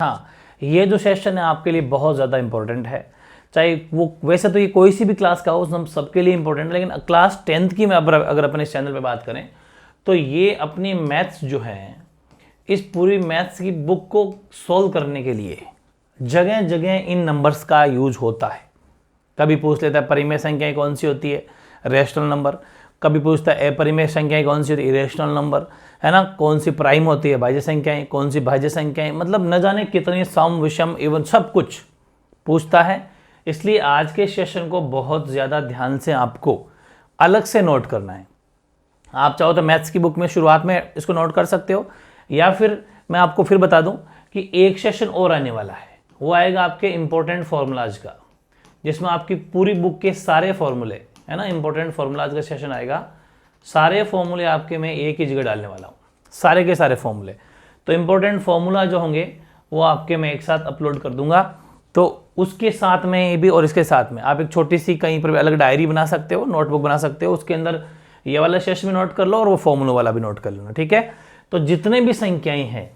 हाँ, ये जो सेशन है आपके लिए बहुत ज़्यादा इंपॉर्टेंट है, चाहे वो वैसे तो ये कोई सी भी क्लास का हो, हम सबके लिए इंपॉर्टेंट है, लेकिन क्लास 10th की मैं अगर अपने इस चैनल पे बात करें तो ये अपनी मैथ्स जो है, इस पूरी मैथ्स की बुक को सॉल्व करने के लिए जगह जगह इन नंबर्स का यूज होता है। कभी पूछ लेता है परिमेय संख्याएं कौन सी होती है, रेशनल नंबर। कभी पूछता है अपरिमेय संख्याएं कौन सी होती है, इरेशनल नंबर, है ना। कौन सी प्राइम होती है, भाज्य संख्याएं, कौन सी भाज्य संख्याएं, मतलब न जाने कितनी सम विषम एवं सब कुछ पूछता है। इसलिए आज के सेशन को बहुत ज़्यादा ध्यान से आपको अलग से नोट करना है। आप चाहो तो मैथ्स की बुक में शुरुआत में इसको नोट कर सकते हो, या फिर मैं आपको फिर बता दूं कि एक सेशन और आने वाला है, वो आएगा आपके इंपॉर्टेंट फॉर्मूलाज का, जिसमें आपकी पूरी बुक के सारे फॉर्मूले, है ना, इंपॉर्टेंट फॉर्मूलाज का सेशन आएगा। सारे फॉर्मूले आपके मैं एक ही जगह डालने वाला हूँ, सारे के सारे फॉर्मूले। तो इंपॉर्टेंट फॉर्मूला जो होंगे वो आपके मैं एक साथ अपलोड कर दूंगा। तो उसके साथ में ये भी और इसके साथ में आप एक छोटी सी कहीं पर अलग डायरी बना सकते हो, नोटबुक बना सकते हो, उसके अंदर ये वाला सेशन भी नोट कर लो और वो फॉर्मूला वाला भी नोट कर लेना, ठीक है। तो जितने भी संख्याएं हैं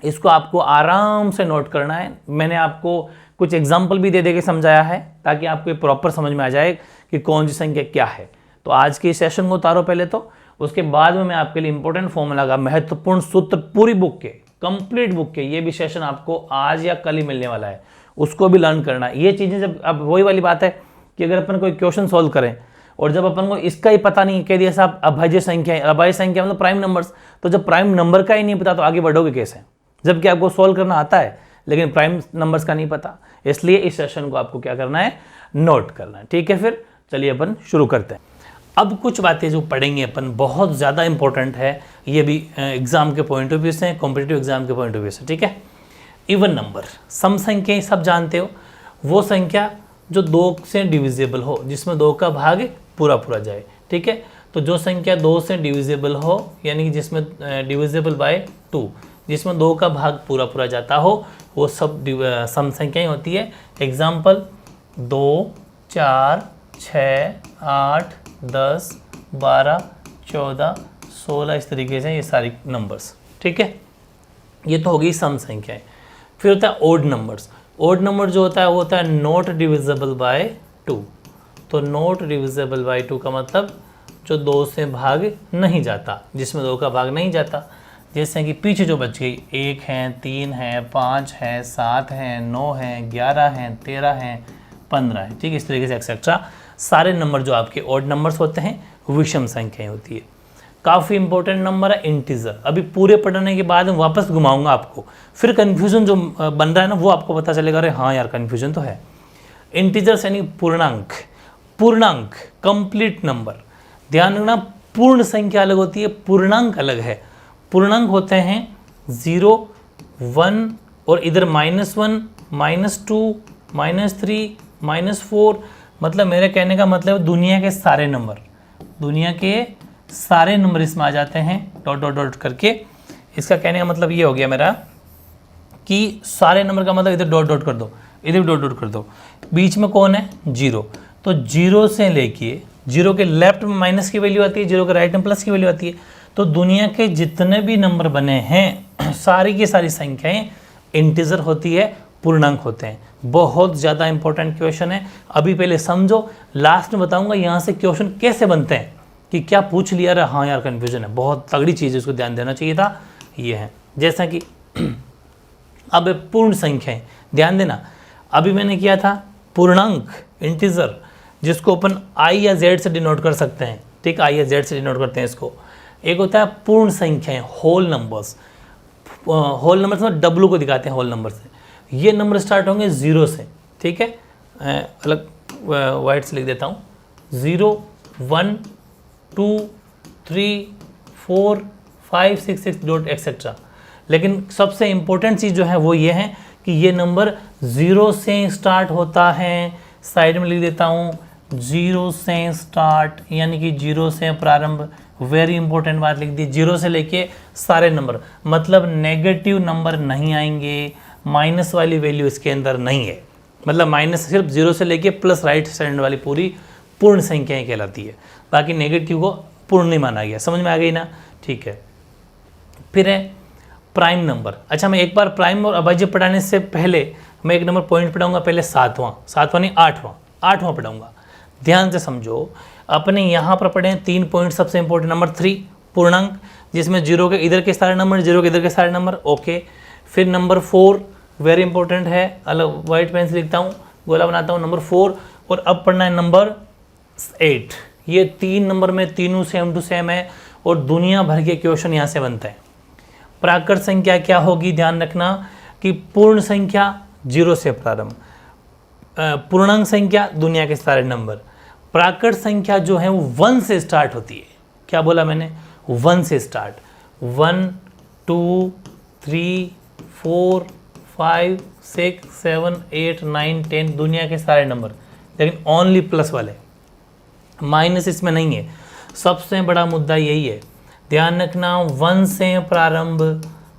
इसको आपको आराम से नोट करना है। मैंने आपको कुछ एग्जाम्पल भी दे के समझाया है ताकि आपको प्रॉपर समझ में आ जाए कि कौन सी संख्या क्या है। तो आज के सेशन को उतारो पहले, तो उसके बाद में मैं आपके लिए इंपॉर्टेंट फॉर्मूला का महत्वपूर्ण सूत्र पूरी बुक के, कंप्लीट बुक के, ये भी सेशन आपको आज या कल ही मिलने वाला है, उसको भी लर्न करना है। ये चीज़ें जब, अब वही वाली बात है कि अगर अपन कोई क्वेश्चन सॉल्व करें और जब अपन को इसका ही पता नहीं, कह दिया साहब अभाज्य संख्या है, अभाज्य संख्या मतलब प्राइम नंबर्स, तो जब प्राइम नंबर का ही नहीं पता तो आगे बढ़ोगे कैसे, जबकि आपको सॉल्व करना आता है लेकिन प्राइम नंबर्स का नहीं पता। इसलिए इस सेशन को आपको क्या करना है, नोट करना है, ठीक है। फिर चलिए अपन शुरू करते हैं। अब कुछ बातें जो पढ़ेंगे अपन बहुत ज़्यादा इंपॉर्टेंट है, ये भी एग्जाम के पॉइंट ऑफ व्यू से, कॉम्पिटिटिव एग्जाम के पॉइंट ऑफ व्यू से, ठीक है। इवन नंबर, सम संख्याएं सब जानते हो, वो संख्या जो 2 से डिविजिबल हो, जिसमें 2 का भाग पूरा पूरा जाए, ठीक है। तो जो संख्या 2 से डिविजिबल हो, यानी कि जिसमें डिविजिबल बाय 2, जिसमें 2 का भाग पूरा पूरा जाता हो, वो सब सम संख्याएं होती है। एग्जाम्पल 2, 4, 6, 8, 10, 12, 14, 16, इस तरीके से ये सारी नंबर्स, ठीक है। ये तो हो गई सम संख्याएं। फिर होता है ओड नंबर्स। ओड नंबर जो होता है वो होता है नॉट डिविजिबल बाय 2। तो नॉट डिविजिबल बाय 2 का मतलब जो 2 से भाग नहीं जाता, जिसमें 2 का भाग नहीं जाता। जैसे कि पीछे जो बच गई 1 है, 3 है, 5 है, 7 है, 9 है, 11 है, 13 है, 15 है, ठीक है। इस तरीके से एक्सेट्रा सारे नंबर जो आपके ऑड नंबर्स होते हैं विषम संख्याएं होती है। काफ़ी इंपॉर्टेंट नंबर है इंटीजर। अभी पूरे पढ़ने के बाद मैं वापस घुमाऊंगा आपको, फिर कन्फ्यूजन जो बन रहा है ना वो आपको पता चलेगा, अरे हाँ यार कन्फ्यूजन तो है। इंटीजर्स यानी पूर्णांक, पूर्णांक कंप्लीट नंबर। ध्यान रखना, पूर्ण संख्या अलग होती है, पूर्णांक अलग है। पूर्णांक होते हैं 0, 1 और इधर -1, -2, -3, -4। मतलब मेरे कहने का मतलब दुनिया के सारे नंबर, दुनिया के सारे नंबर इसमें आ जाते हैं डॉट डॉट डॉट करके। इसका कहने का मतलब ये हो गया मेरा कि सारे नंबर का मतलब इधर डॉट डॉट कर दो, इधर डॉट डॉट कर दो। बीच में कौन है, 0। तो 0 से लेके 0 के लेफ्ट में माइनस की वैल्यू आती है, 0 के राइट में प्लस की वैल्यू आती है। तो दुनिया के जितने भी नंबर बने हैं सारी की सारी संख्याएं इंटीजर होती है, पूर्णांक होते हैं। बहुत ज़्यादा इंपॉर्टेंट क्वेश्चन है। अभी पहले समझो, लास्ट में बताऊंगा यहाँ से क्वेश्चन कैसे बनते हैं, कि क्या पूछ लिया रहा, हाँ यार कन्फ्यूजन है, बहुत तगड़ी चीज़ है, उसको ध्यान देना चाहिए था। ये है जैसा कि अब पूर्ण संख्याएं, ध्यान देना। अभी मैंने किया था पूर्णांक इंटीजर, जिसको अपन आई या जेड से डिनोट कर सकते हैं, ठीक, आई या जेड से डिनोट करते हैं इसको। एक होता है पूर्ण संख्याएं, होल नंबर्स। होल नंबर मतलब डब्लू को दिखाते हैं होल नंबर से। ये नंबर स्टार्ट होंगे 0 से, ठीक है। अलग वाइट से लिख देता हूँ, 0, 1, 2, 3, 4, 5, 6, 6 डॉट एक्सेट्रा। लेकिन सबसे इम्पोर्टेंट चीज़ जो है वो ये है कि ये नंबर 0 से स्टार्ट होता है। साइड में लिख देता हूँ, 0 से स्टार्ट, यानी कि 0 से प्रारंभ। वेरी इंपॉर्टेंट बात लिख दी, 0 से लेके सारे नंबर, मतलब नेगेटिव नंबर नहीं आएंगे, माइनस वाली वैल्यू इसके अंदर नहीं है। मतलब माइनस सिर्फ 0 से लेके प्लस राइट साइड वाली पूरी पूर्ण संख्याएं कहलाती है, बाकी नेगेटिव को पूर्ण नहीं माना गया। समझ में आ गई ना, ठीक है। फिर है प्राइम नंबर। अच्छा, मैं एक बार प्राइम और अभाज्य पढ़ाने से पहले मैं एक नंबर पॉइंट पढ़ाऊंगा, पहले सातवां नहीं आठवां पढ़ाऊंगा। ध्यान से समझो, अपने यहाँ पर पढ़े 3 पॉइंट सबसे इंपॉर्टेंट। नंबर 3 पूर्णांक, जिसमें जीरो के इधर के सारे नंबर, जीरो के इधर के सारे नंबर, ओके। फिर नंबर 4 वेरी इंपॉर्टेंट है, अलग व्हाइट पेन से लिखता हूँ, गोला बनाता हूँ, नंबर 4। और अब पढ़ना है नंबर 8। ये 3 नंबर में तीनों सेम टू सेम है और दुनिया भर के क्वेश्चन यहाँ से बनते हैं। प्राकृत संख्या क्या होगी, ध्यान रखना कि पूर्ण संख्या 0 से प्रारंभ, पूर्णांक संख्या दुनिया के सारे नंबर, प्राकृत संख्या जो है वो 1 से स्टार्ट होती है। क्या बोला मैंने, 1 से स्टार्ट, 1 2 3 4 5 6 7 8 9 10 दुनिया के सारे नंबर, लेकिन ओनली प्लस वाले, माइनस इसमें नहीं है। सबसे बड़ा मुद्दा यही है, ध्यान रखना 1 से प्रारंभ,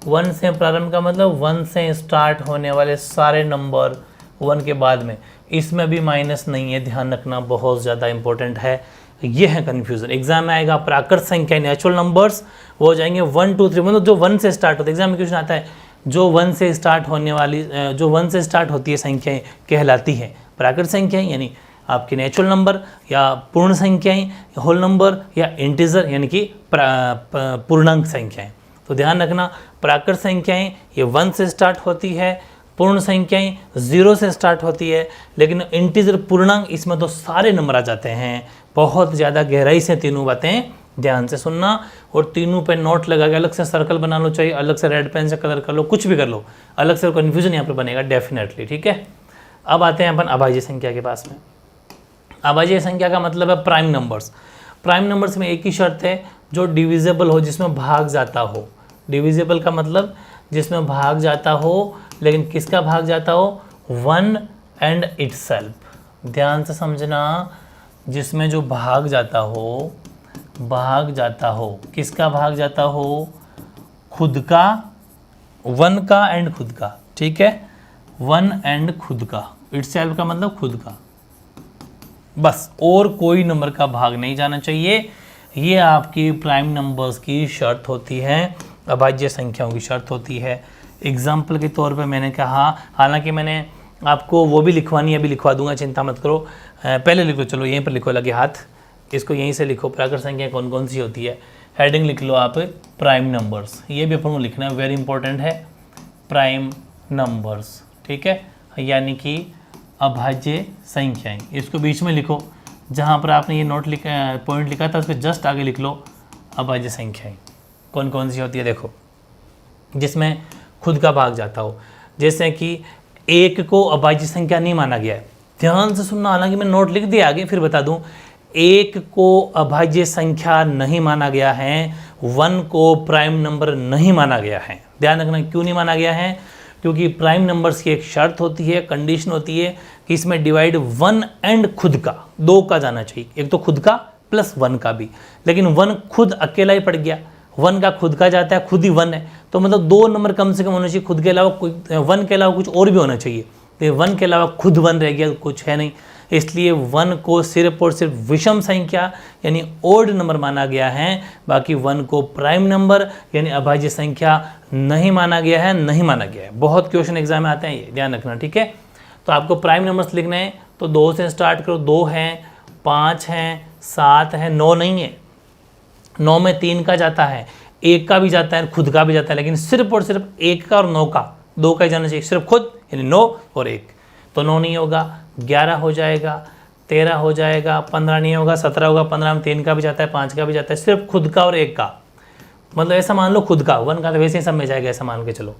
1 से प्रारंभ का मतलब 1 से स्टार्ट होने वाले सारे नंबर 1 के बाद में, इसमें भी माइनस नहीं है। ध्यान रखना, बहुत ज़्यादा इंपॉर्टेंट है। ये है कन्फ्यूज़न, एग्जाम में आएगा। प्राकृत संख्या नेचुरल नंबर्स वो हो जाएंगे 1 2 3, मतलब जो 1 से स्टार्ट होते हैं। एग्जाम में क्वेश्चन आता है जो 1 से स्टार्ट होने वाली, जो 1 से स्टार्ट होती है संख्याएं कहलाती हैं प्राकृत संख्याएं, यानी आपके नेचुरल नंबर या पूर्ण संख्याएं, होल नंबर या इंटीजर यानी कि पूर्णांक संख्याएं। तो ध्यान रखना, प्राकृत संख्याएं ये 1 से स्टार्ट होती है, पूर्ण संख्याएं 0 से स्टार्ट होती है, लेकिन इंटीजर पूर्णांक इसमें तो सारे नंबर आ जाते हैं। बहुत ज़्यादा गहराई से तीनों बातें ध्यान से सुनना और तीनों पे नोट लगा के अलग से सर्कल बना लो, चाहिए अलग से रेड पेन से कलर कर लो, कुछ भी कर लो, अलग से कन्फ्यूजन यहाँ पर बनेगा डेफिनेटली, ठीक है। अब आते हैं अपन अभाज्य संख्या के पास में। अभाज्य संख्या का मतलब है प्राइम नंबर्स। प्राइम नंबर्स में एक ही शर्त है, जो डिविजिबल हो, जिसमें भाग जाता हो। डिविजिबल का मतलब जिसमें भाग जाता हो, लेकिन किसका भाग जाता हो, 1 एंड इटसेल्फ। ध्यान से समझना, जिसमें जो भाग जाता हो, किसका भाग जाता हो, खुद का, 1 का एंड खुद का, ठीक है, 1 एंड खुद का। इटसेल्फ का मतलब खुद का, बस, और कोई नंबर का भाग नहीं जाना चाहिए। ये आपकी प्राइम नंबर्स की शर्त होती है, अभाज्य संख्याओं की शर्त होती है। एग्जाम्पल के तौर पे मैंने कहा, हालांकि मैंने आपको वो भी लिखवानी है, अभी लिखवा दूंगा, चिंता मत करो। पहले लिखो, चलो यहीं पर लिखो, लगे हाथ, इसको यहीं से लिखो। प्राकृत संख्या कौन कौन सी होती है, हेडिंग लिख लो आप, प्राइम नंबर्स। ये भी अपन को लिखना है, वेरी इंपॉर्टेंट है, प्राइम नंबर्स, ठीक है, यानी कि अभाज्य संख्याएं। इसको बीच में लिखो, जहाँ पर आपने ये नोट लिखा, पॉइंट लिखा था, उसके जस्ट आगे लिख लो अभाज्य संख्याएं कौन कौन सी होती है। देखो, जिसमें खुद का भाग जाता हो, जैसे कि 1 को अभाज्य संख्या नहीं माना गया है। ध्यान से सुनना, हालांकि मैं नोट लिख दिया आगे, फिर बता दूं। 1 को अभाज्य संख्या नहीं माना गया है, 1 को प्राइम नंबर नहीं माना गया है। ध्यान रखना, क्यों नहीं माना गया है, क्योंकि प्राइम नंबर्स की एक शर्त होती है, कंडीशन होती है कि इसमें डिवाइड 1 एंड खुद का, 2 का जाना चाहिए, एक तो खुद का प्लस 1 का भी, लेकिन 1 खुद अकेला ही पड़ गया, 1 का खुद का जाता है, खुद ही 1 है, तो मतलब 2 नंबर कम से कम होना चाहिए, खुद के अलावा 1 के अलावा कुछ और भी होना चाहिए। तो 1 के अलावा खुद 1 रह गया, कुछ है नहीं, इसलिए 1 को सिर्फ और सिर्फ विषम संख्या यानी ओड नंबर माना गया है, बाकी 1 को प्राइम नंबर यानी अभाज्य संख्या नहीं माना गया है, नहीं माना गया है। बहुत क्वेश्चन एग्जाम में आते हैं, ये ध्यान रखना, ठीक है। तो आपको प्राइम नंबर्स लिखने हैं तो 2 से स्टार्ट करो, 2 हैं, 5 हैं, 7 है, 9 नहीं है, 9 में 3 का जाता है, 1 का भी जाता है, खुद का भी जाता है, लेकिन सिर्फ और सिर्फ 1 का और 9 का, 2 का ही जाना चाहिए, सिर्फ खुद यानी 9 और 1, तो 9 नहीं होगा, 11 हो जाएगा, 13 हो जाएगा, 15 नहीं होगा, 17 होगा, 15 में 3 का भी जाता है, 5 का भी जाता है, सिर्फ खुद का और 1 का, मतलब ऐसा मान लो खुद का, 1 का तो वैसे ही सब में जाएगा, ऐसा मान के चलो।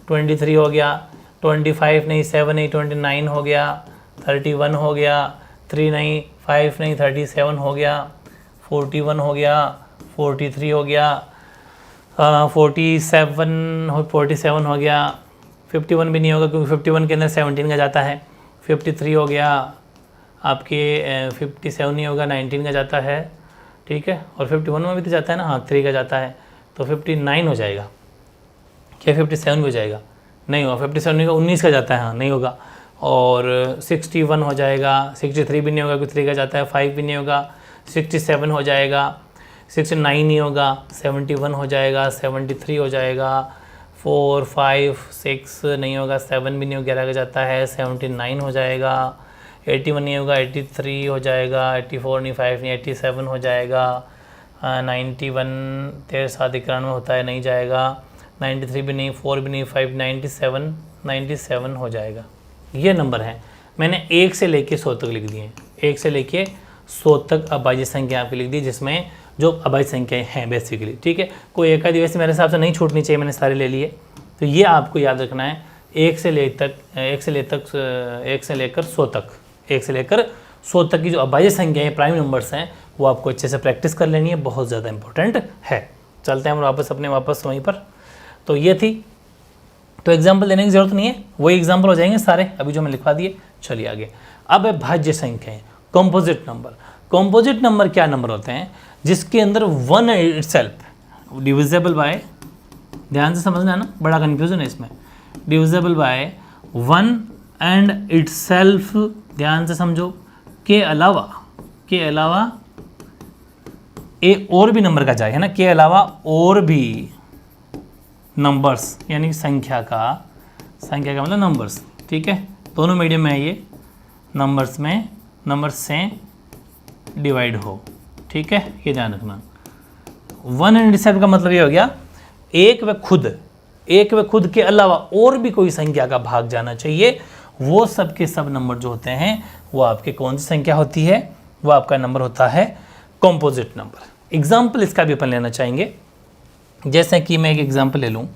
23 हो गया, 25 नहीं, 7 नहीं, 29 हो गया, 31 हो गया, 3 नहीं, 5 नहीं, 37 हो गया, 41 हो गया, 43 हो गया, 47 हो गया, 51 भी नहीं होगा क्योंकि 51 के अंदर 17 का जाता है, 53 हो गया, आपके 57 नहीं होगा, 19 का जाता है, ठीक है, और 51 में भी तो जाता है ना, हाँ 3 का जाता है, तो 59 हो जाएगा, क्या 57 भी हो जाएगा, नहीं होगा, 57 नहीं होगा, 19 का जाता है, हाँ नहीं होगा, और 61 हो जाएगा, 63 भी नहीं होगा क्योंकि 3 का जाता है, 5 भी नहीं होगा, 67 हो जाएगा, 69 नहीं होगा, 71 हो जाएगा, 73 हो जाएगा, 4 5 6 नहीं होगा, 7 भी नहीं होगा, 11 का जाता है, 79 हो जाएगा, 81 नहीं होगा, 83 हो जाएगा, 84 नहीं, 5 नहीं, 87 हो जाएगा, 91 तेरे साथ 91 होता है, नहीं जाएगा, 93 भी नहीं, 4 भी नहीं, 5 97 हो जाएगा। ये नंबर हैं, मैंने 1 से लेके 100 तक लिख दिए हैं, 1 से लेके 100 तक अभाज्य संख्या आपकी लिख दी, जिसमें जो अभाज्य संख्याएं हैं बेसिकली, ठीक है। कोई एक आधी वैसे मेरे हिसाब से नहीं छूटनी चाहिए, मैंने सारे ले लिए। तो ये आपको याद रखना है, 1 से लेकर 100 तक की जो अभाज्य संख्याएं प्राइम नंबर्स हैं वो आपको अच्छे से प्रैक्टिस कर लेनी है, बहुत ज़्यादा इंपॉर्टेंट है। चलते हैं हम वापस वहीं पर। तो ये थी, तो एग्जाम्पल देने की जरूरत नहीं है, वही एग्जाम्पल हो जाएंगे सारे अभी जो मैं लिखवा दिए। चलिए आगे। अब है भाज्य संख्याएं, कॉम्पोजिट नंबर। कॉम्पोजिट नंबर क्या नंबर होते हैं जिसके अंदर 1 इटसेल्फ डिविजिबल बाय, ध्यान से समझना है ना, बड़ा कन्फ्यूजन है इसमें, डिविजिबल बाय 1 एंड इटसेल्फ, ध्यान से समझो, के अलावा और भी नंबर का जाए, है ना, के अलावा और भी नंबर्स, यानी संख्या का मतलब नंबर्स, ठीक है, दोनों मीडियम में है ये, नंबर्स से डिवाइड हो, ठीक है, ये ध्यान रखना। 1 एंड इटसेल्फ का मतलब ये हो गया एक व खुद के अलावा और भी कोई संख्या का भाग जाना चाहिए, वो सब के सब नंबर जो होते हैं वो आपके कौन सी संख्या होती है, वो आपका नंबर होता है कॉम्पोजिट नंबर। एग्जाम्पल इसका भी अपन लेना चाहेंगे, जैसे कि मैं एक एग्जाम्पल ले लूँ,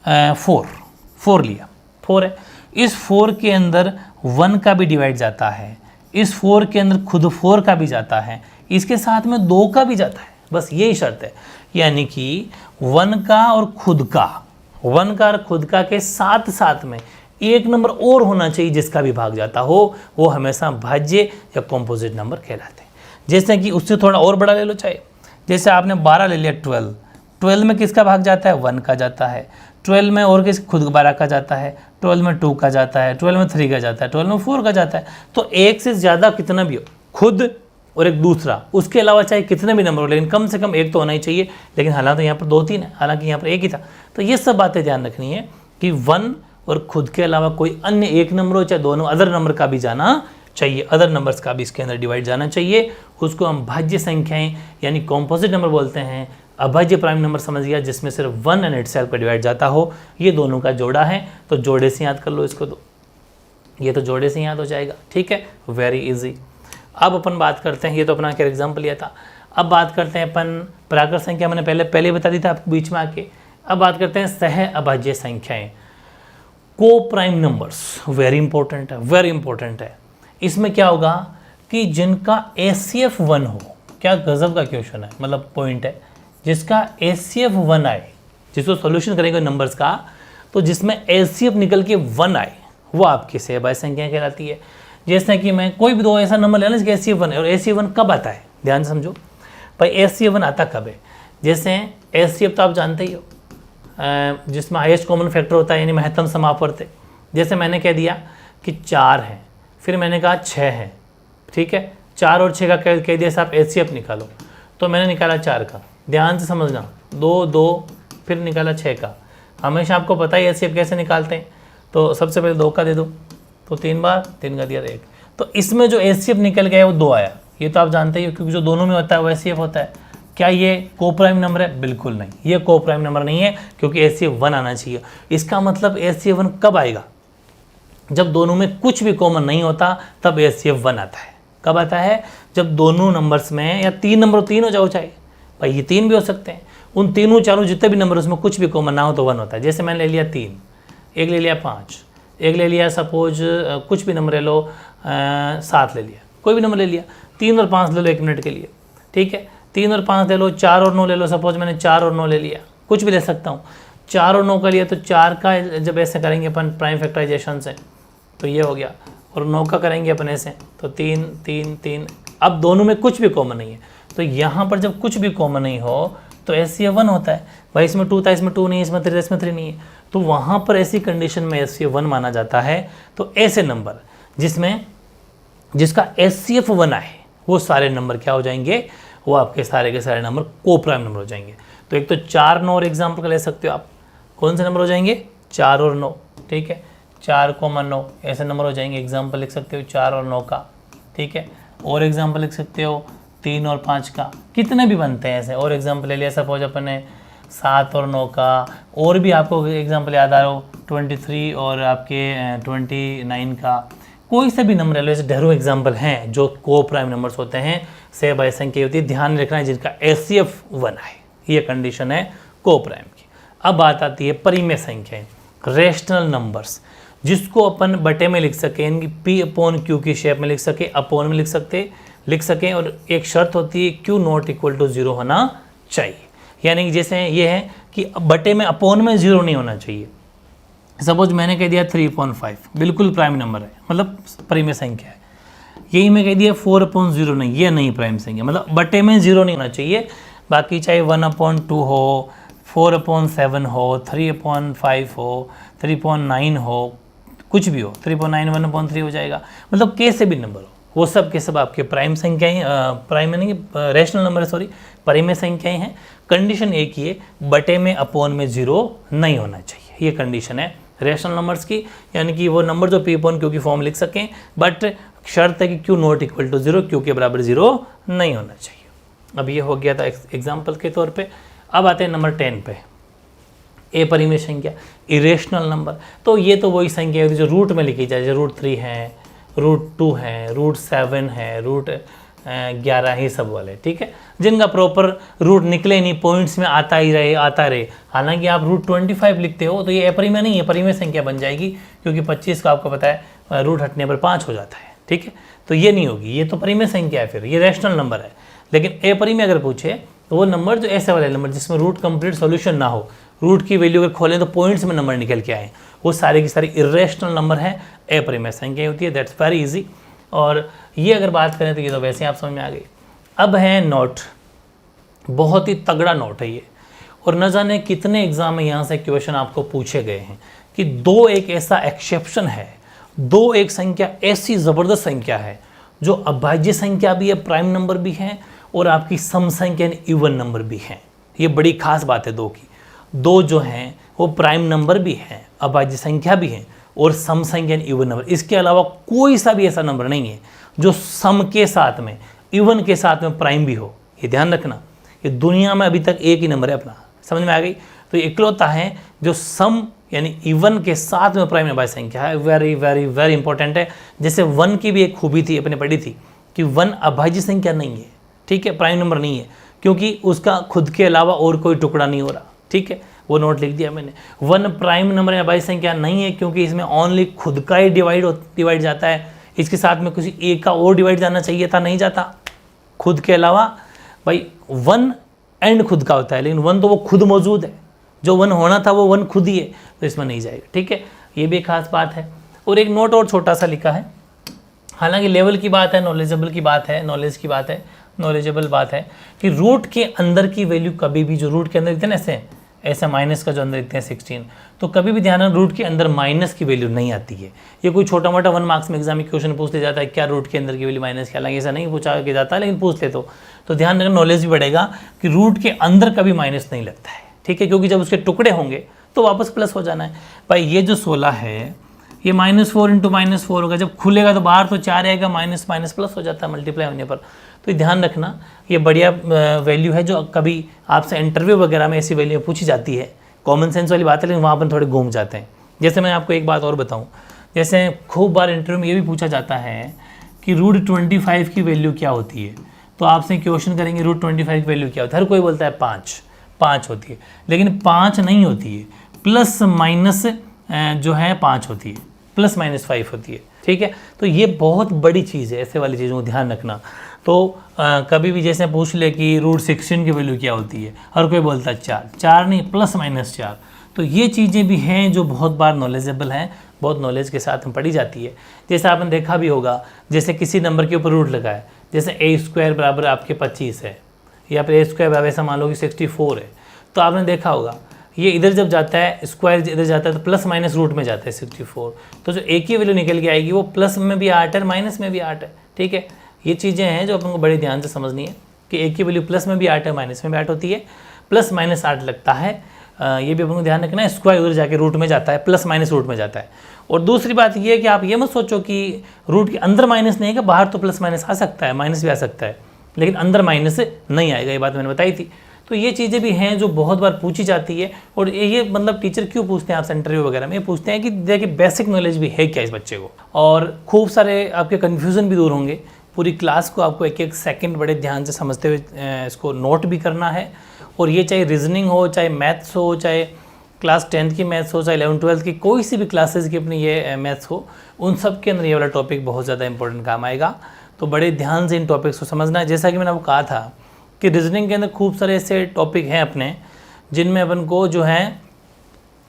4 लिया, 4 है, इस 4 के अंदर 1 का भी डिवाइड जाता है, इस 4 के अंदर खुद 4 का भी जाता है, इसके साथ में 2 का भी जाता है, बस यही शर्त है। यानी कि 1 का और खुद का के साथ में एक नंबर और होना चाहिए जिसका भी भाग जाता हो, वो हमेशा भाज्य या कॉम्पोजिट नंबर कहलाते हैं। जैसे कि उससे थोड़ा और बड़ा ले लो, चाहे जैसे आपने 12 ले लिया, 12 में किसका भाग जाता है, 1 का जाता है, 12 में और किस खुद 12 का जाता है, 12 में 2 का जाता है, 12 में 3 का जाता है, 12 में 4 का जाता है। तो एक से ज़्यादा कितना भी हो, खुद और एक दूसरा, उसके अलावा चाहे कितने भी नंबर हो, लेकिन कम से कम एक तो होना ही चाहिए। लेकिन हालांकि यहाँ पर 2-3 है, हालांकि यहाँ पर एक ही था। तो ये सब बातें ध्यान रखनी है कि 1 और खुद के अलावा कोई अन्य एक नंबर हो, चाहे दोनों अदर नंबर का भी जाना चाहिए, अदर नंबर्स का भी इसके अंदर डिवाइड जाना चाहिए। उसको हम भाज्य संख्याएं यानी कॉम्पोजिट नंबर बोलते हैं। अभाज्य प्राइम नंबर समझ गया जिसमें सिर्फ 1 एंड इटसेल्फ का डिवाइड जाता हो, ये दोनों का जोड़ा है, तो जोड़े से याद कर लो इसको, तो ये तो जोड़े से याद हो जाएगा, ठीक है, वेरी इजी। अब अपन बात करते हैं, ये तो अपना क्या एग्जाम्पल लिया था, अब बात करते हैं अपन प्राकृत संख्या, मैंने पहले बता दी था आपको बीच में आके। अब बात करते हैं सह अभाज्य संख्याएं, को प्राइम नंबर्स, वेरी इंपॉर्टेंट है। इसमें क्या होगा कि जिनका HCF 1 हो, क्या गजब का क्वेश्चन है, मतलब पॉइंट है, जिसका HCF 1 आए, जिसको सॉल्यूशन करेंगे नंबर्स का, तो जिसमें HCF निकल के 1 आए, वो आपकी सह अभाज्य संख्या कहलाती है। जैसे कि मैं कोई भी दो ऐसा नंबर लेना जिसका HCF 1 है, और HCF 1 कब आता है, ध्यान से समझो भाई, HCF 1 आता कब है। जैसे HCF तो आप जानते ही हो, जिसमें हाईएस्ट कॉमन फैक्टर होता है, यानी महत्तम समापवर्त। जैसे मैंने कह दिया कि 4 है, फिर मैंने कहा 6 है, ठीक है, 4 और 6 का कह दिया साहब HCF निकालो, तो मैंने निकाला 4 का, ध्यान से समझना, 2 फिर निकाला 6 का। हमेशा आपको पता ही HCF कैसे निकालते हैं, तो सबसे पहले 2 का दे दो, तो 3 बार 3 का दिया 1, तो इसमें जो HCF निकल गया वो 2 आया, ये तो आप जानते ही हो, क्योंकि जो दोनों में होता है वो HCF होता है। क्या ये को प्राइम नंबर है? बिल्कुल नहीं, ये को प्राइम नंबर नहीं है, क्योंकि HCF 1 आना चाहिए। इसका मतलब HCF 1 कब आएगा? जब दोनों में कुछ भी कॉमन नहीं होता, तब HCF 1 आता है। कब आता है? जब दोनों नंबर्स में, या 3 नंबर 3 हो जाओ, चाहे भाई ये 3 भी हो सकते हैं, उन तीनों चारों जितने भी नंबर उसमें कुछ भी कॉमन ना हो तो 1 होता है। जैसे मैंने ले लिया 3, एक ले लिया 5, एक ले लिया सपोज कुछ भी नंबर ले लो, 7 ले लिया, कोई भी नंबर ले लिया, 3 और 5 ले लो 1 मिनट के लिए, ठीक है, 3 और 5 ले लो, 4 और 9 ले लो, सपोज मैंने 4 और 9 ले लिया, कुछ भी ले सकता हूँ। 4 और 9 का लिया तो 4 का जब ऐसे करेंगे अपन प्राइम फैक्टराइजेशन से तो ये हो गया, और 9 का करेंगे अपन ऐसे तो 3 3 3। अब दोनों में कुछ भी कॉमन नहीं है, तो यहाँ पर जब कुछ भी कॉमन नहीं हो तो HCF 1 होता है। भाई इसमें 2 था, इसमें 2 नहीं, इसमें 3 था, इसमें 3 नहीं है, तो वहाँ पर ऐसी कंडीशन में HCF 1 माना जाता है। तो ऐसे नंबर जिसका HCF 1 आए, वो सारे नंबर क्या हो जाएंगे? वो आपके सारे के सारे नंबर को प्राइम नंबर हो जाएंगे। तो एक तो 4 9 और एग्जाम्पल का ले सकते हो आप, कौन से नंबर हो जाएंगे, 4 और 9, ठीक है, 4,9 ऐसे नंबर हो जाएंगे। एग्जाम्पल लिख सकते हो 4 और 9 का, ठीक है। और एग्जाम्पल लिख सकते हो 3 और 5 का, कितने भी बनते हैं ऐसे। और एग्जाम्पल ले लिया सपोज अपन ने 7 और 9 का। और भी आपको एग्जाम्पल याद आ रहा हो 23 और आपके 29 का, कोई से भी नंबर ले लो। ऐसे ढेरों एग्जाम्पल हैं जो को प्राइम नंबर्स होते हैं, से बाई संख्या होती है, ध्यान रखना है जिनका HCF 1 है, ये कंडीशन है को प्राइम की। अब बात आती है परिमेय संख्याएं, रेशनल नंबर्स, जिसको अपन बटे में लिख सकें, यानी P/Q की शेप में लिख सके, अपोन में लिख सकें। और एक शर्त होती है Q नॉट इक्वल टू 0 होना चाहिए, यानी कि जैसे ये है कि बटे में अपोन में 0 नहीं होना चाहिए। सपोज मैंने कह दिया 3/5 बिल्कुल प्राइम नंबर है, मतलब परिमेय संख्या है। यही मैं कह दिया 4/0 नहीं, ये नहीं प्राइम संख्या, मतलब बटे में 0 नहीं होना चाहिए। बाकी चाहे 1/2 हो, 4/7 हो, 3/5 हो, 3/9 हो, कुछ भी हो, 3/9 1/3 हो जाएगा, मतलब कैसे भी नंबर हो, वो सब के सब आपके प्राइम संख्याएं, प्राइम नहीं रेशनल नंबर है, सॉरी, परिमेय संख्याएं हैं। कंडीशन एक ही है, बटे में अपोन में 0 नहीं होना चाहिए, ये कंडीशन है रेशनल नंबर्स की, यानी कि वो नंबर जो P/Q की फॉर्म लिख सकें, बट शर्त है कि Q not equal to 0, Q के बराबर 0 नहीं होना चाहिए। अब ये हो गया था एग्जाम्पल के तौर पे। अब आते हैं नंबर 10 पे, अपरिमेय संख्या, इरेशनल नंबर। तो ये तो वही संख्या होती है जो रूट में लिखी जाए, जैसे √3 है, √2 है, √7 है, √11 ही सब वाले, ठीक है, जिनका प्रॉपर रूट निकले नहीं, पॉइंट्स में आता रहे। हालांकि आप √25 लिखते हो तो ये अपरिमेय नहीं है, परिमेय संख्या बन जाएगी, क्योंकि 25 का आपको पता है रूट हटने पर 5 हो जाता है, ठीक है। तो ये नहीं होगी, ये तो परिमेय संख्या है, फिर ये रेशनल नंबर है। लेकिन अपरिमेय अगर पूछे तो वो नंबर जो ऐसे वाले नंबर जिसमें रूट कंप्लीट सॉल्यूशन ना हो, रूट की वैल्यू अगर खोलें तो पॉइंट्स में नंबर निकल के आए, वो सारे की सारी इरेशनल नंबर है, अपरिमेय संख्या होती है। That's very easy. और ये अगर बात करें तो ये तो वैसे ही आप समझ में आ गई। अब है नोट, बहुत ही तगड़ा नोट है ये, और न जाने कितने एग्जाम में यहाँ से क्वेश्चन आपको पूछे गए हैं कि 2 एक ऐसा एक्सेप्शन है, 2 एक संख्या ऐसी ज़बरदस्त संख्या है जो अभाज्य संख्या भी है, प्राइम नंबर भी है, और आपकी सम संख्या इवन नंबर भी है। ये बड़ी खास बात है 2 की। 2 जो हैं वो प्राइम नंबर भी हैं, अभाज्य संख्या भी है, और सम संख्या इवन नंबर। इसके अलावा कोई सा भी ऐसा नंबर नहीं है जो सम के साथ में, इवन के साथ में प्राइम भी हो। ये ध्यान रखना, ये दुनिया में अभी तक एक ही नंबर है अपना, समझ में आ गई। तो इकलौता है जो सम यानी इवन के साथ में प्राइम अभाज्य संख्या है। वेरी वेरी वेरी इंपॉर्टेंट है। जैसे 1 की भी एक खूबी थी, अपने पढ़ी थी कि 1 अभाज्य संख्या नहीं है, ठीक है, प्राइम नंबर नहीं है, क्योंकि उसका खुद के अलावा और कोई टुकड़ा नहीं हो रहा, ठीक है, वो नोट लिख दिया मैंने। 1 प्राइम नंबर या अभाज्य संख्या नहीं है, क्योंकि इसमें ओनली खुद का ही डिवाइड जाता है, इसके साथ में किसी एक का और डिवाइड जाना चाहिए था, नहीं जाता। खुद के अलावा भाई 1 एंड खुद का होता है, लेकिन 1 तो वो खुद मौजूद है, जो 1 होना था वो 1 खुद ही है, तो इसमें नहीं जाएगा, ठीक है, ये भी एक खास बात है। और एक नोट और छोटा सा लिखा है, हालांकि लेवल की बात है, नॉलेजेबल की बात है, नॉलेज की बात है, नॉलेजेबल बात है कि रूट के अंदर की वैल्यू कभी भी, जो रूट के अंदर लिखते हैं ना ऐसे माइनस का जो अंदर लिखते हैं 16, तो कभी भी ध्यान रखना रूट के अंदर माइनस की वैल्यू नहीं आती है। ये कोई छोटा मोटा 1 मार्क्स में एग्जाम में क्वेश्चन पूछ ले जाता है क्या रूट के अंदर की वैल्यू माइनस की, हालांकि ऐसा नहीं पूछा के जाता, लेकिन पूछ ले तो ध्यान रखना, नॉलेज भी बढ़ेगा कि रूट के अंदर कभी माइनस नहीं लगता है, ठीक है, क्योंकि जब उसके टुकड़े होंगे तो वापस प्लस हो जाना है। भाई ये जो 16 है ये -4 × -4 होगा, जब खुलेगा तो बाहर तो 4 आएगा, माइनस माइनस प्लस हो जाता है मल्टीप्लाई होने पर। तो ध्यान रखना, ये बढ़िया वैल्यू है जो कभी आपसे इंटरव्यू वगैरह में ऐसी वैल्यू पूछी जाती है। कॉमन सेंस वाली बात है, लेकिन वहाँ पर थोड़े घूम जाते हैं। जैसे मैं आपको एक बात और बताऊँ, जैसे खूब बार इंटरव्यू में ये भी पूछा जाता है कि √25 की वैल्यू क्या होती है, तो आपसे क्वेश्चन करेंगे √25 की वैल्यू क्या होती है, हर कोई बोलता है 5 होती है, लेकिन 5 नहीं होती है, प्लस माइनस जो है 5 होती है, ±5 होती है, ठीक है। तो ये बहुत बड़ी चीज़ है, ऐसे वाली चीज़ों को ध्यान रखना। तो कभी भी जैसे पूछ ले कि √16 की वैल्यू क्या होती है, हर कोई बोलता है 4 नहीं, +-4। तो ये चीज़ें भी हैं जो बहुत बार नॉलेजेबल हैं, बहुत नॉलेज के साथ में पढ़ी जाती है। जैसे आपने देखा भी होगा, जैसे किसी नंबर के ऊपर रूट लगा है, जैसे a² बराबर आपके 25 है, या फिर a² बराबर ऐसा मान लो कि 64 है, तो आपने देखा होगा ये इधर जब जाता है, स्क्वायर इधर जाता है तो प्लस माइनस रूट में जाता है 64, तो जो एक ही वैल्यू निकल के आएगी वो प्लस में भी 8 है, माइनस में भी 8 है, ठीक है। ये चीज़ें हैं जो अपन को बड़े ध्यान से समझनी है कि एक ही वैल्यू प्लस में भी 8 है, माइनस में भी 8 होती है, +-8 लगता है। ये भी अपन को ध्यान रखना है, स्क्वायर उधर जाके रूट में जाता है, प्लस माइनस रूट में जाता है। और दूसरी बात ये है कि आप ये मत सोचो कि रूट के अंदर माइनस नहीं है, कि बाहर तो प्लस माइनस आ सकता है, माइनस भी आ सकता है, लेकिन अंदर माइनस नहीं आएगा, ये बात मैंने बताई थी। तो ये चीज़ें भी हैं जो बहुत बार पूछी जाती है। और ये मतलब टीचर क्यों पूछते हैं आपसे इंटरव्यू वगैरह में, ये पूछते हैं कि देखिए बेसिक नॉलेज भी है क्या इस बच्चे को, और खूब सारे आपके कन्फ्यूज़न भी दूर होंगे। पूरी क्लास को आपको एक एक सेकंड बड़े ध्यान से समझते हुए इसको नोट भी करना है। और ये चाहे रीजनिंग हो, चाहे मैथ्स हो, चाहे क्लास 10th की मैथ्स हो, चाहे 11th 12th की कोई सी भी क्लासेस की अपनी ये मैथ्स हो, उन सब के अंदर ये वाला टॉपिक बहुत ज़्यादा इंपॉर्टेंट काम आएगा। तो बड़े ध्यान से इन टॉपिक्स को समझना है। जैसा कि मैंने आपको कहा था कि रीजनिंग के अंदर खूब सारे ऐसे टॉपिक हैं अपने, जिनमें अपन को जो है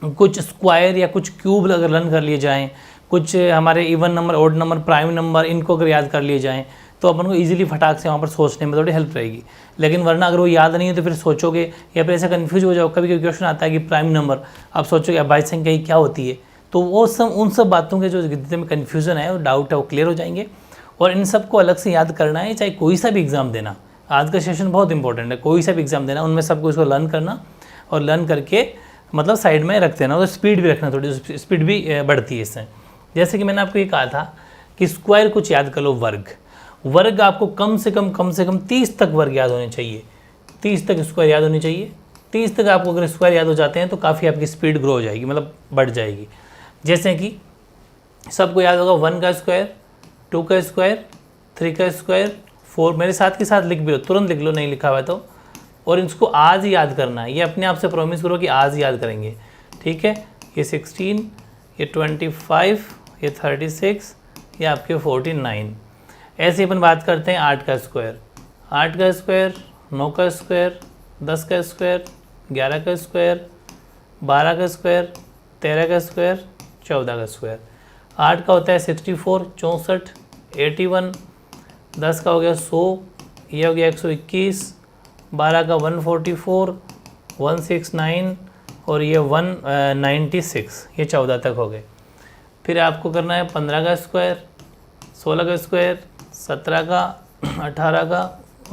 कुछ स्क्वायर या कुछ क्यूब अगर लर्न कर लिए जाएँ, कुछ हमारे even number, odd number, prime number, इनको अगर याद कर लिए जाएँ तो अपन को इजीली फटाक से वहाँ पर सोचने में थोड़ी हेल्प रहेगी। लेकिन वरना अगर वो याद नहीं है तो फिर सोचोगे या फिर ऐसा कन्फ्यूज हो जाओ। कभी कभी क्वेश्चन आता है कि प्राइम नंबर, आप सोचोगे अभाज्य संख्या क्या होती है, तो वो सब उन सब बातों के जो जितने में कन्फ्यूज़न है और डाउट है वो क्लियर हो जाएंगे। और इन सबको अलग से याद करना है, चाहे कोई सा भी एग्ज़ाम देना। आज का सेशन बहुत इंपॉर्टेंट है, कोई सा भी एग्ज़ाम देना उनमें सबको इसको लर्न करना, और लर्न करके मतलब साइड में रख देना। और स्पीड भी रखना, थोड़ी स्पीड भी बढ़ती है इससे। जैसे कि मैंने आपको ये कहा था कि स्क्वायर कुछ याद कर लो, वर्ग आपको कम से कम 30 तक वर्ग याद होने चाहिए, 30 तक स्क्वायर याद होनी चाहिए। 30 तक आपको अगर स्क्वायर याद हो जाते हैं तो काफ़ी आपकी स्पीड ग्रो हो जाएगी, मतलब बढ़ जाएगी। जैसे कि सबको याद होगा 1 का स्क्वायर, 2 का स्क्वायर, 3 का स्क्वायर, 4। मेरे साथ के साथ लिख भी लो, तुरंत लिख लो नहीं लिखा हुआ तो। और इसको आज ही याद करना है, ये अपने आप से प्रॉमिस करो कि आज ही याद करेंगे, ठीक है। ये 16, ये 25, ये 36, ये आपके 49। ऐसे अपन बात करते हैं 8 का स्क्वायर, 8 का स्क्वायर, 9 का स्क्वायर, 10 का स्क्वायर, 11 का स्क्वायर, 12 का स्क्वायर, 13 का स्क्वायर, 14 का स्क्वायर। 8 का होता है 64, 64, 81। 10 का हो गया 100, ये हो गया 121। 12 का 144, 169, और ये 196, ये 14 तक हो गए। फिर आपको करना है 15 का स्क्वायर, 16 का स्क्वायर, 17 का, 18 का,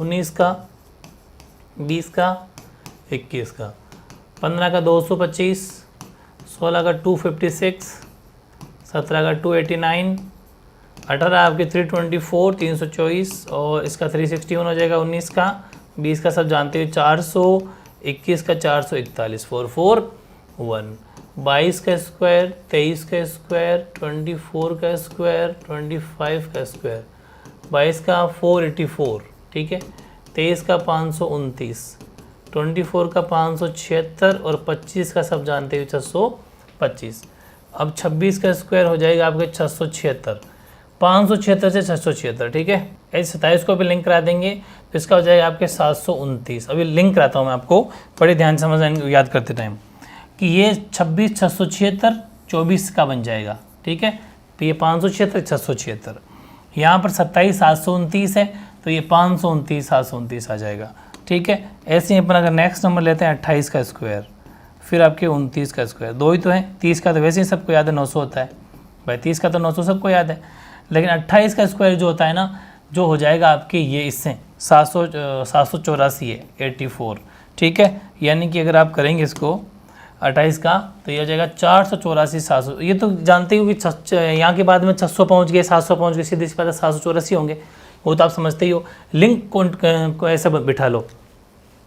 19 का, 20 का, 21 का। 15 का 225, 16 का 256, 17 का 289, 18 आपके 324, 324, और इसका 361 हो जाएगा 19 का। 20 का सब जानते हो 400, 21 का 441, 441। 22 का स्क्वायर, 23 का स्क्वायर, 24 का स्क्वायर, 25 का स्क्वायर। 22 का 484, ठीक है। 23 का 529, 24 का 576, और 25 का सब जानते हो 625। अब 26 का स्क्वायर हो जाएगा आपके 676, 576 से 676, ठीक है। ऐसे 27 को भी लिंक करा देंगे तो इसका हो जाएगा आपके 729। अभी लिंक कराता हूँ मैं आपको, बड़े ध्यान से समझना याद करते टाइम, कि ये 26 676 24 का बन जाएगा, ठीक है। तो ये 576 676, यहाँ पर 27 729 है तो ये 529 729 आ जाएगा, ठीक है। ऐसे ही अपन अगर नेक्स्ट नंबर लेते हैं 28 का स्क्वायर, फिर आपके 29 का स्क्वायर, 2 ही तो है। 30 का तो वैसे ही सबको याद है 900 होता है भाई, 30 का तो 900 सबको याद है। लेकिन 28 का स्क्वायर जो होता है ना, जो हो जाएगा आपके ये इससे 784 है, 84, ठीक है। यानी कि अगर आप करेंगे इसको 28 का तो ये हो जाएगा 484 700। ये तो जानते हो कि यहाँ के बाद में 600 पहुँच गए, 700 पहुँच गए, सीधे सी बात है 784 होंगे, वो तो आप समझते ही हो। लिंक को ऐसा बिठा लो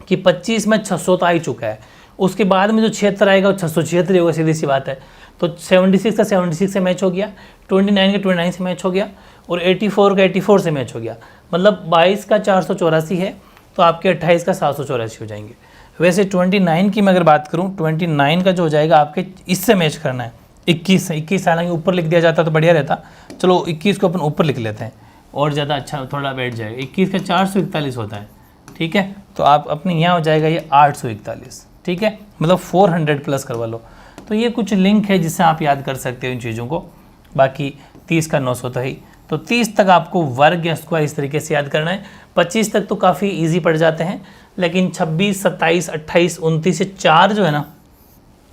कि 25 में 600 तो आ ही चुका है, उसके बाद में जो 76 आएगा वो 676 होगा, सीधी सी बात है। तो 76 का 76 से मैच हो गया, 29 का 29 से मैच हो गया, और 84 का 84 से मैच हो गया। मतलब 22 का 484 है तो आपके 28 का 784 हो जाएंगे। वैसे 29 की मैं अगर बात करूं, 29 का जो हो जाएगा आपके इससे मैच करना है 21 से। 21 हालांकि ऊपर लिख दिया जाता तो बढ़िया रहता, चलो 21 को अपन ऊपर लिख लेते हैं और ज़्यादा अच्छा थोड़ा बैठ जाएगा। 21 का 441 होता है, ठीक है। तो आप अपने यहाँ हो जाएगा ये 841, ठीक है, मतलब 400 प्लस करवा लो। तो ये कुछ लिंक है जिससे आप याद कर सकते हो इन चीज़ों को। बाकी 30 का 900 तो ही, तो 30 तक आपको वर्ग या स्क्वायर इस तरीके से याद करना है। 25 तक तो काफ़ी इजी पड़ जाते हैं, लेकिन 26, 27, 28, 29 से 4 जो है ना,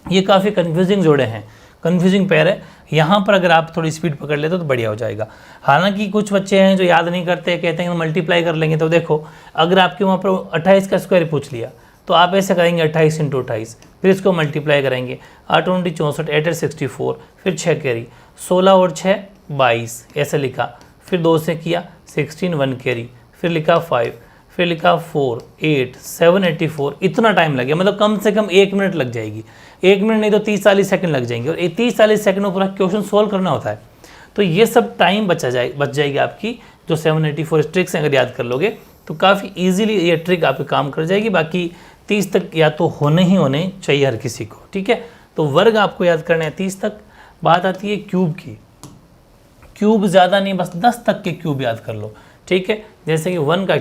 ये काफ़ी कन्फ्यूजिंग जोड़े हैं, कन्फ्यूजिंग पेयर है। यहाँ पर अगर आप थोड़ी स्पीड पकड़ लेते तो बढ़िया हो जाएगा। हालांकि कुछ बच्चे हैं जो याद नहीं करते, कहते हैं मल्टीप्लाई कर लेंगे। तो देखो, अगर आपके वहाँ पर 28 का स्क्वायर पूछ लिया तो आप ऐसे करेंगे 28 इंटू 28, फिर इसको मल्टीप्लाई करेंगे 8 × 64, 8 × 64, फिर 6 कैरी, 16 और 6 22 ऐसे लिखा, फिर 2 से किया 16 1 कैरी, फिर लिखा 5, फिर लिखा 4 8 7 84, इतना टाइम लगे, मतलब कम से कम 1 मिनट लग जाएगी, 1 मिनट नहीं तो 30-40 सेकंड लग जाएंगे, और 30-40 सेकंड में पूरा क्वेश्चन सोल्व करना होता है। तो ये सब टाइम बच जाएगी आपकी, जो 784 ट्रिक्स अगर याद कर लोगे तो काफ़ी ईजिली ये ट्रिक आपके काम कर जाएगी। बाकी 30 तक या तो होने चाहिए हर किसी को, ठीक है। तो वर्ग आपको याद करना है 30 तक। बात आती है क्यूब की, क्यूब ज़्यादा नहीं, बस 10 तक के क्यूब याद कर लो, ठीक है। जैसे कि 1 का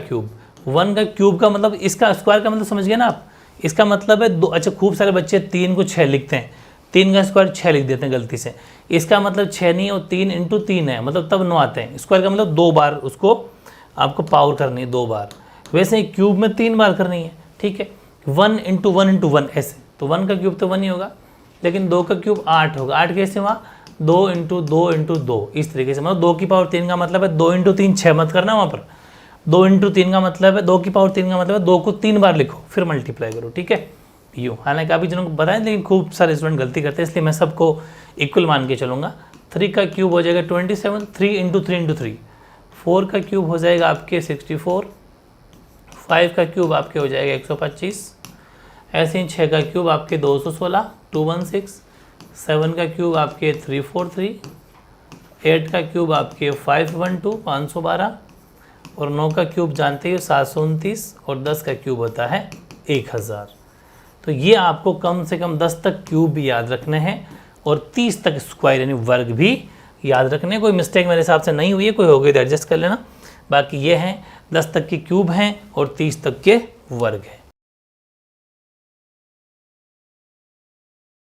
क्यूब का मतलब, इसका स्क्वायर का मतलब समझ गए ना आप, इसका मतलब है 2। अच्छा, खूब सारे बच्चे 3 को 6 लिखते हैं, 3 का स्क्वायर 6 लिख देते हैं गलती से, इसका मतलब 6 नहीं और 3 × 3 है, मतलब तब 9 आते हैं। स्क्वायर का मतलब 2 बार उसको आपको पावर करनी है, 2 बार। वैसे ही क्यूब में 3 बार करनी है, ठीक है। 1 × 1 × 1 ऐसे, तो 1 का क्यूब तो 1 ही होगा, लेकिन 2 का क्यूब 8 होगा। 8 कैसे हुआ? 2 × 2 × 2, इस तरीके से, मतलब 2 की पावर 3 का मतलब है 2 × 3 6 मत करना वहाँ पर, 2 × 3 का मतलब है 2 की पावर 3 का मतलब है 2 को 3 बार लिखो, फिर मल्टीप्लाई करो, ठीक है। यूँ, हालांकि काफ़ी जनों को बताएं, लेकिन खूब सारे स्टूडेंट गलती करते हैं, इसलिए मैं सबको इक्वल मान के चलूँगा। 3 का क्यूब हो जाएगा 27, 3 × 3 × 3। 4 का क्यूब हो जाएगा आपके 64, 5 का क्यूब आपके हो जाएगा 125, ऐसे ही 6 का क्यूब आपके 216 216, 7 का क्यूब आपके 343, 8 का क्यूब आपके 512 512, और 9 का क्यूब जानते हो 729, और 10 का क्यूब होता है 1000। तो ये आपको कम से कम 10 तक क्यूब भी याद रखने हैं, और 30 तक स्क्वायर यानी वर्ग भी याद रखने। कोई मिस्टेक मेरे हिसाब से नहीं हुई है, कोई हो गई तो एडजस्ट कर लेना। बाकी ये हैं 10 तक के क्यूब हैं और 30 तक के वर्ग हैं।